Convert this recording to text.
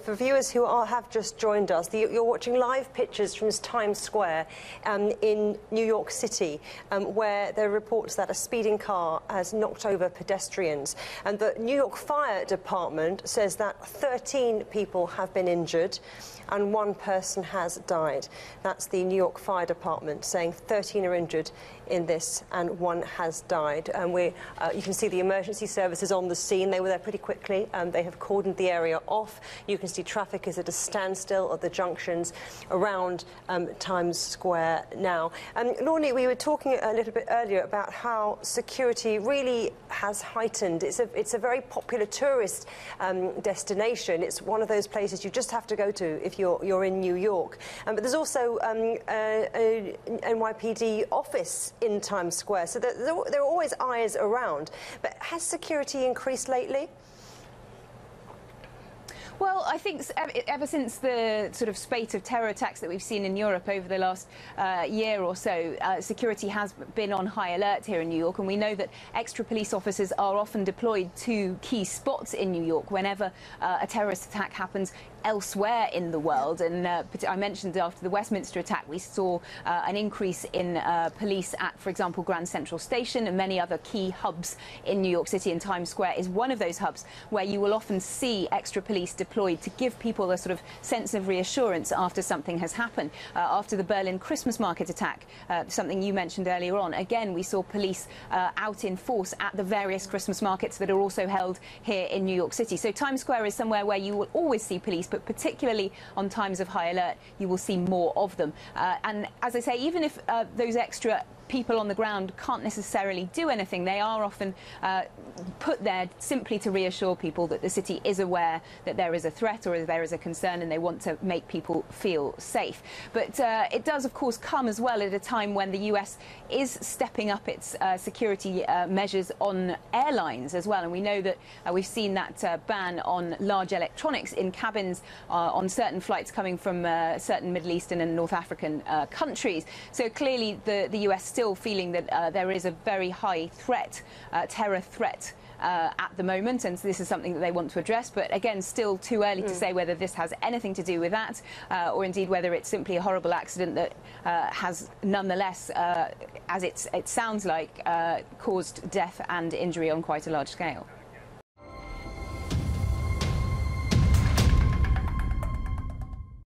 For viewers who have just joined us, you're watching live pictures from Times Square in New York City, where there are reports that a speeding car has knocked over pedestrians. And the New York Fire Department says that 13 people have been injured and one person has died. That's the New York Fire Department saying 13 are injured in this and one has died. And you can see the emergency services on the scene. They were there pretty quickly. They have cordoned the area off. You can see traffic is at a standstill at the junctions around Times Square now. Lorna, we were talking a little bit earlier about how security really has heightened. It's a very popular tourist destination. It's one of those places you just have to go to if you're in New York. But there's also an NYPD office in Times Square, so there are always eyes around. But has security increased lately? Well, I think ever since the sort of spate of terror attacks that we've seen in Europe over the last year or so, security has been on high alert here in New York, and we know that extra police officers are often deployed to key spots in New York whenever a terrorist attack happens elsewhere in the world. And I mentioned after the Westminster attack, we saw an increase in police at, for example, Grand Central Station and many other key hubs in New York City, and Times Square is one of those hubs where you will often see extra police deployed to give people a sort of sense of reassurance after something has happened. After the Berlin Christmas market attack, something you mentioned earlier on, again we saw police out in force at the various Christmas markets that are also held here in New York City. So Times Square is somewhere where you will always see police, but particularly on times of high alert you will see more of them. And as I say, even if those extra people on the ground can't necessarily do anything, they are often put there simply to reassure people that the city is aware that there is a threat or there is a concern, and they want to make people feel safe. But it does, of course, come as well at a time when the US is stepping up its security measures on airlines as well. And we know that we've seen that ban on large electronics in cabins on certain flights coming from certain Middle Eastern and North African countries. So clearly the US still feeling that there is a very high threat, terror threat at the moment, and so this is something that they want to address. But again, still too early to say whether this has anything to do with that, or indeed whether it's simply a horrible accident that has nonetheless, as it sounds like, caused death and injury on quite a large scale.